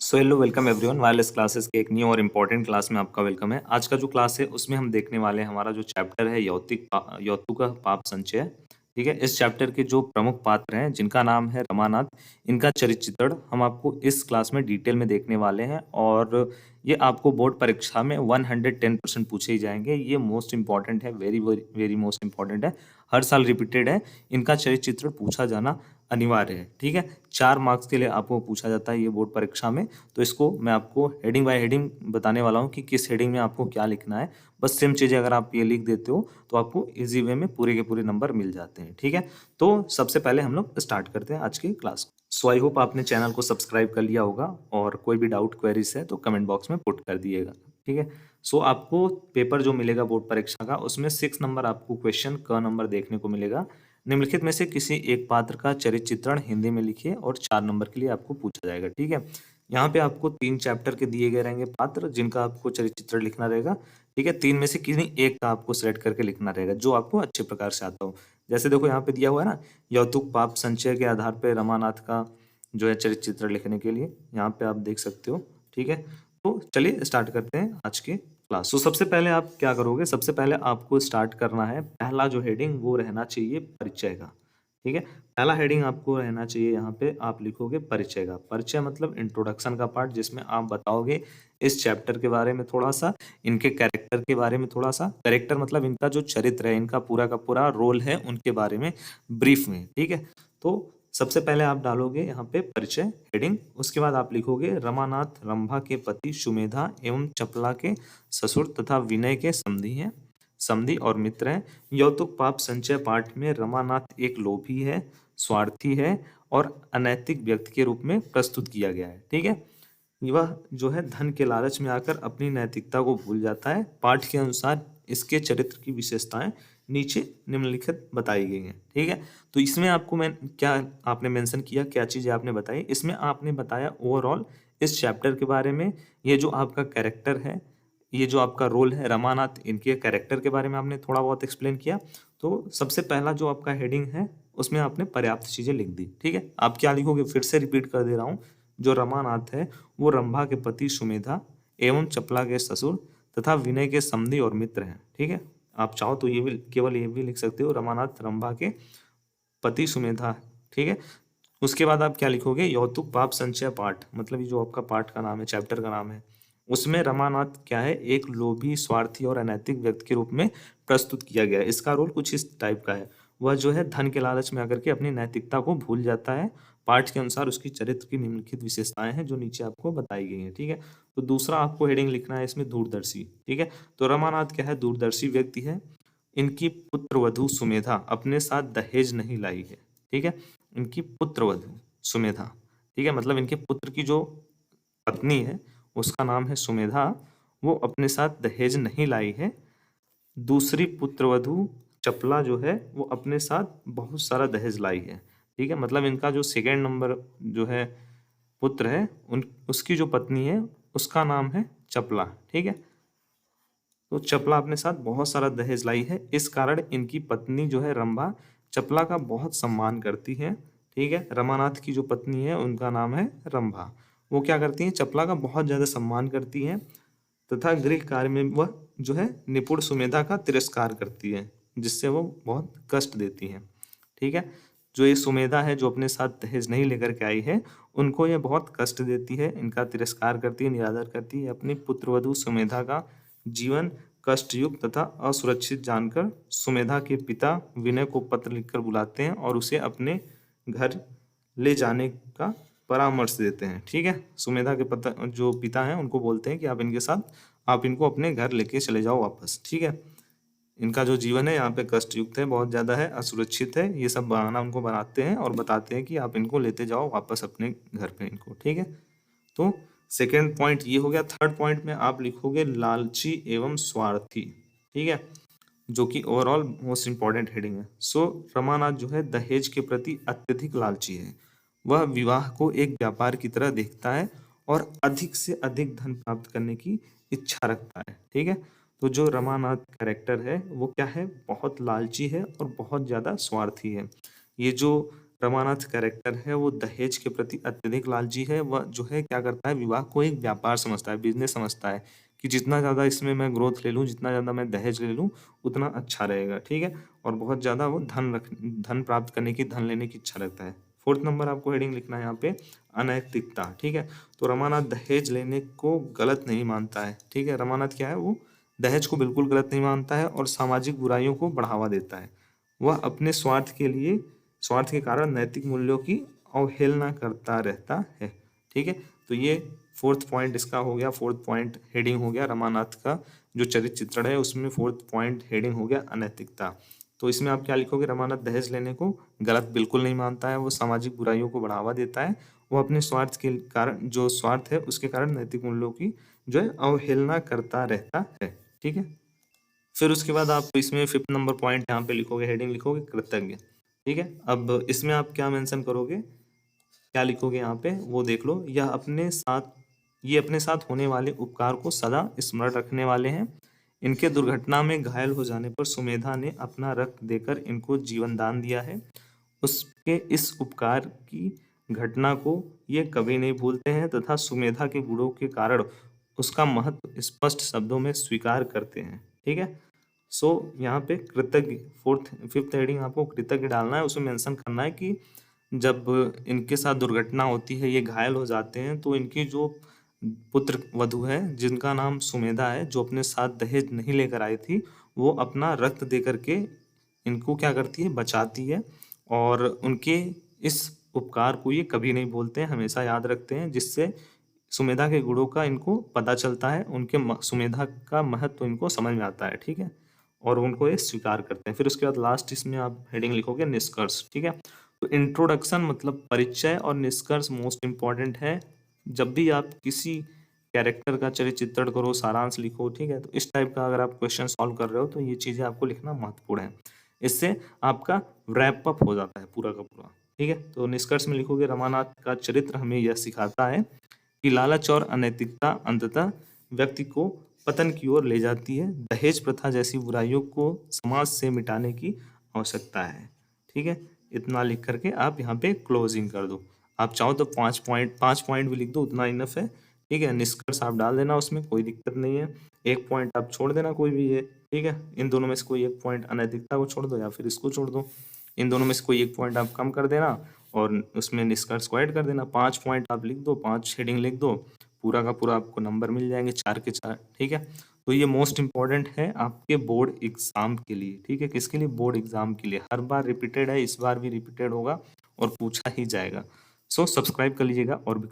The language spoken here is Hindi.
So hello welcome everyone wireless classes के एक न्यू और इम्पोर्टेंट क्लास में आपका वेलकम है। आज का जो क्लास है उसमें हम देखने वाले हैं हमारा जो चैप्टर है यौतुक पाप संचय। ठीक है, इस चैप्टर के जो प्रमुख पात्र हैं जिनका नाम है रमानाथ, इनका चरित्र चित्रण हम आपको इस क्लास में डिटेल में देखने वाले हैं और ये आपको बोर्ड परीक्षा में 110% पूछे ही जाएंगे। ये मोस्ट इंपॉर्टेंट है, very very very most important है, हर साल रिपीटेड है। इनका चरित्र चित्रण पूछा जाना अनिवार्य है। ठीक है, 4 मार्क्स के लिए आपको पूछा जाता है ये बोर्ड परीक्षा में। तो इसको मैं आपको हेडिंग बाय हेडिंग बताने वाला हूँ कि किस हेडिंग में आपको क्या लिखना है। बस सेम चीज़ें अगर आप ये लिख देते हो तो आपको इजी वे में पूरे के पूरे नंबर मिल जाते हैं। ठीक है, तो सबसे पहले हम लोग स्टार्ट करते हैं आज की क्लास को। सो आई होप आपने चैनल को सब्सक्राइब कर लिया होगा और कोई भी डाउट क्वेरीज है तो कमेंट बॉक्स में पुट कर दिएगा। ठीक है, सो आपको पेपर जो मिलेगा बोर्ड परीक्षा का उसमें 6 नंबर आपको क्वेश्चन क नंबर देखने को मिलेगा। निम्नलिखित में से किसी एक पात्र का चरित्र चित्रण हिंदी में लिखिए और 4 नंबर के लिए आपको पूछा जाएगा। ठीक है, यहाँ पे आपको 3 चैप्टर के दिए गए रहेंगे पात्र जिनका आपको चरित्र चित्रण लिखना रहेगा। ठीक है, 3 में से किसी एक का आपको सेलेक्ट करके लिखना रहेगा जो आपको अच्छे प्रकार से आता हो। जैसे देखो यहाँ पे दिया हुआ है ना, यौतुक पाप संचय के आधार पर रमानाथ का जो है चरित्र चित्रण लिखने के लिए यहाँ पे आप देख सकते हो। ठीक है, तो चलिए स्टार्ट करते हैं आज के क्लास। तो सबसे पहले आप क्या करोगे, सबसे पहले आपको स्टार्ट करना है, पहला जो हेडिंग वो रहना चाहिए परिचय का। ठीक है, पहला हेडिंग आपको रहना चाहिए, यहाँ पे आप लिखोगे परिचय का। परिचय मतलब इंट्रोडक्शन का पार्ट जिसमें आप बताओगे इस चैप्टर के बारे में थोड़ा सा, इनके कैरेक्टर के बारे में थोड़ा सा, कैरेक्टर मतलब इनका जो चरित्र है, इनका पूरा का पूरा रोल है उनके बारे में ब्रीफ में। ठीक है, तो सबसे पहले आप डालोगे यहाँ पे परिचय हेडिंग। उसके बाद आप लिखोगे रमानाथ रंभा के पति सुमेधा एवं चपला के ससुर तथा विनय के समधी हैं, समधी और मित्र हैं। यौतुक पाप संचय पाठ में रमानाथ एक लोभी है, स्वार्थी है और अनैतिक व्यक्ति के रूप में प्रस्तुत किया गया है। ठीक है, वह जो है धन के लालच में आकर अपनी नैतिकता को भूल जाता है। पाठ के अनुसार इसके चरित्र की विशेषताएं नीचे निम्नलिखित बताई गई हैं। ठीक है, तो इसमें आपको मैं क्या आपने मेंशन किया, क्या चीजें आपने बताई, इसमें आपने बताया ओवरऑल इस चैप्टर के बारे में। ये जो आपका कैरेक्टर है, ये जो आपका रोल है रमानाथ, इनके कैरेक्टर के बारे में आपने थोड़ा बहुत एक्सप्लेन किया। तो सबसे पहला जो आपका हेडिंग है उसमें आपने पर्याप्त चीजें लिख दी। ठीक है, आप क्या लिखोगे, फिर से रिपीट कर दे रहा हूँ। जो रमानाथ है वो रंभा के पति सुमेधा एवं चपला के ससुर तथा विनय के समधी और मित्र हैं। ठीक है, आप चाहो तो ये भी केवल ये भी लिख सकते हो, रमानाथ रंभा के पति सुमेधा। ठीक है, उसके बाद आप क्या लिखोगे, यौतुक पाप संचय पाठ, मतलब ये जो आपका पाठ का नाम है, चैप्टर का नाम है, उसमें रमानाथ क्या है, एक लोभी स्वार्थी और अनैतिक व्यक्ति के रूप में प्रस्तुत किया गया है। इसका रोल कुछ इस टाइप का है, वह जो है धन के लालच में आकर के अपनी नैतिकता को भूल जाता है। पाठ के अनुसार उसकी चरित्र की निम्नलिखित विशेषताएं हैं जो नीचे आपको बताई गई हैं। ठीक है, तो दूसरा आपको हेडिंग लिखना है इसमें दूरदर्शी। ठीक है, तो रमानाथ क्या है, दूरदर्शी व्यक्ति है। इनकी पुत्र वधू सुमेधा अपने साथ दहेज नहीं लाई है। ठीक है, इनकी पुत्र वधू सुमेधा, ठीक है, मतलब इनके पुत्र की जो पत्नी है उसका नाम है सुमेधा, वो अपने साथ दहेज नहीं लाई है। दूसरी पुत्रवधू चपला जो है वो अपने साथ बहुत सारा दहेज लाई है। ठीक है, मतलब इनका जो सेकेंड नंबर जो है पुत्र है, उन उसकी जो पत्नी है उसका नाम है चपला। ठीक है, तो चपला अपने साथ बहुत सारा दहेज लाई है, इस कारण इनकी पत्नी जो है रंभा चपला का बहुत सम्मान करती है। ठीक है, रमानाथ की जो पत्नी है उनका नाम है रंभा, वो क्या करती है, चपला का बहुत ज्यादा सम्मान करती है तथा गृह कार्य में वह जो है निपुण सुमेधा का तिरस्कार करती है, जिससे वो बहुत कष्ट देती है। ठीक है, जो ये सुमेधा है जो अपने साथ दहेज नहीं लेकर के आई है, उनको ये बहुत कष्ट देती है, इनका तिरस्कार करती है, निरादर करती है। अपनी पुत्रवधू सुमेधा का जीवन कष्टयुक्त तथा असुरक्षित जानकर सुमेधा के पिता विनय को पत्र लिखकर बुलाते हैं और उसे अपने घर ले जाने का परामर्श देते हैं। ठीक है, सुमेधा के जो पिता हैं उनको बोलते हैं कि आप इनके साथ, आप इनको अपने घर लेके चले जाओ वापस। ठीक है, इनका जो जीवन है यहाँ पे कष्ट युक्त है, बहुत ज्यादा है, असुरक्षित है, ये सब बहाना उनको बनाते हैं और बताते हैं कि आप इनको लेते जाओ वापस अपने घर पे इनको। ठीक है, तो सेकेंड पॉइंट ये हो गया। थर्ड पॉइंट में आप लिखोगे लालची एवं स्वार्थी। ठीक है, जो कि ओवरऑल मोस्ट इंपॉर्टेंट हेडिंग है। सो रमानाथ जो है दहेज के प्रति अत्यधिक लालची है, वह विवाह को एक व्यापार की तरह देखता है और अधिक से अधिक धन प्राप्त करने की इच्छा रखता है। ठीक है, तो जो रमानाथ कैरेक्टर है वो क्या है, बहुत लालची है और बहुत ज्यादा स्वार्थी है। ये जो रमानाथ कैरेक्टर है वो दहेज के प्रति अत्यधिक लालची है। वह जो है क्या करता है, विवाह को एक व्यापार समझता है, बिजनेस समझता है कि जितना ज़्यादा इसमें मैं ग्रोथ ले लूँ, जितना ज़्यादा मैं दहेज ले लूँ, उतना अच्छा रहेगा, ठीक है। और बहुत ज़्यादा वो धन प्राप्त करने की, धन लेने की इच्छा रखता है। फोर्थ नंबर आपको हेडिंग लिखना है यहाँ पे, अनैतिकता, ठीक है। तो रमानाथ दहेज लेने को गलत नहीं मानता है, ठीक है। रमानाथ क्या है, वो दहेज को बिल्कुल गलत नहीं मानता है और सामाजिक बुराइयों को बढ़ावा देता है। वह अपने स्वार्थ के कारण नैतिक मूल्यों की अवहेलना करता रहता है, ठीक है। तो ये फोर्थ पॉइंट इसका हो गया, फोर्थ पॉइंट हेडिंग हो गया रमानाथ का जो चरित्र चित्रण है उसमें फोर्थ पॉइंट हेडिंग हो गया अनैतिकता। तो इसमें आप क्या लिखोगे, रमानाथ दहेज लेने को गलत बिल्कुल नहीं मानता है, वो सामाजिक बुराइयों को बढ़ावा देता है, वो अपने स्वार्थ के कारण, जो स्वार्थ है उसके कारण नैतिक मूल्यों की जो है अवहेलना करता रहता है, ठीक है। फिर उसके बाद आप इसमें फिफ्थ नंबर पॉइंट यहाँ पे लिखोगे, हेडिंग लिखोगे कृतज्ञ, ठीक है। अब इसमें आप क्या मेंशन करोगे, क्या लिखोगे यहाँ पे वो देख लो। ये अपने साथ होने वाले उपकार को सदा स्मरण रखने वाले हैं। इनके दुर्घटना में घायल हो जाने पर सुमेधा ने अपना रक्त देकर इनको जीवन दान दिया है। उसके इस उपकार की घटना को ये कभी नहीं भूलते हैं तथा सुमेधा के गुणों के कारण उसका महत्व स्पष्ट शब्दों में स्वीकार करते हैं, ठीक है। सो यहाँ पे कृतज्ञ, फोर्थ फिफ्थ हेडिंग आपको कृतज्ञ डालना है, उसमें मेंशन करना है कि जब इनके साथ दुर्घटना होती है, ये घायल हो जाते हैं, तो इनकी जो पुत्र वधु है जिनका नाम सुमेधा है, जो अपने साथ दहेज नहीं लेकर आई थी, वो अपना रक्त दे करके इनको क्या करती है, बचाती है। और उनके इस उपकार को ये कभी नहीं भूलते हैं, हमेशा याद रखते हैं, जिससे सुमेधा के गुणों का इनको पता चलता है, उनके सुमेधा का महत्व इनको समझ में आता है, ठीक है। और उनको ये स्वीकार करते हैं। फिर उसके बाद लास्ट इसमें आप हेडिंग लिखोगे निष्कर्ष, ठीक है। तो इंट्रोडक्शन मतलब परिचय और निष्कर्ष मोस्ट इम्पॉर्टेंट है। जब भी आप किसी कैरेक्टर का चरित्र चित्रण करो, सारांश लिखो, ठीक है, तो इस टाइप का अगर आप क्वेश्चन सॉल्व कर रहे हो तो ये चीज़ें आपको लिखना महत्वपूर्ण है। इससे आपका रैप अप हो जाता है पूरा का पूरा, ठीक है। तो निष्कर्ष में लिखोगे रमानाथ का चरित्र हमें यह सिखाता है कि लालच और अनैतिकता अंततः व्यक्ति को पतन की ओर ले जाती है। दहेज प्रथा जैसी बुराइयों को समाज से मिटाने की आवश्यकता है, ठीक है। इतना लिख करके आप यहाँ पे क्लोजिंग कर दो। आप चाहो तो 5 पॉइंट भी लिख दो, उतना इनफ है, ठीक है। निष्कर्ष आप डाल देना, उसमें कोई दिक्कत नहीं है। एक पॉइंट आप छोड़ देना कोई भी, ये ठीक है। इन दोनों में से कोई एक पॉइंट अनैतिकता को छोड़ दो या फिर इसको छोड़ दो। इन दोनों में से कोई एक पॉइंट आप कम कर देना और उसमें निष्कर्ष को ऐड कर देना। 5 पॉइंट आप लिख दो, 5 हेडिंग लिख दो, पूरा का पूरा आपको नंबर मिल जाएंगे 4 के 4, ठीक है। तो ये मोस्ट इंपॉर्टेंट है आपके बोर्ड एग्जाम के लिए, ठीक है। किसके लिए, बोर्ड एग्जाम के लिए। हर बार रिपीटेड है, इस बार भी रिपीटेड होगा और पूछा ही जाएगा। सो सब्सक्राइब कर लीजिएगा और भी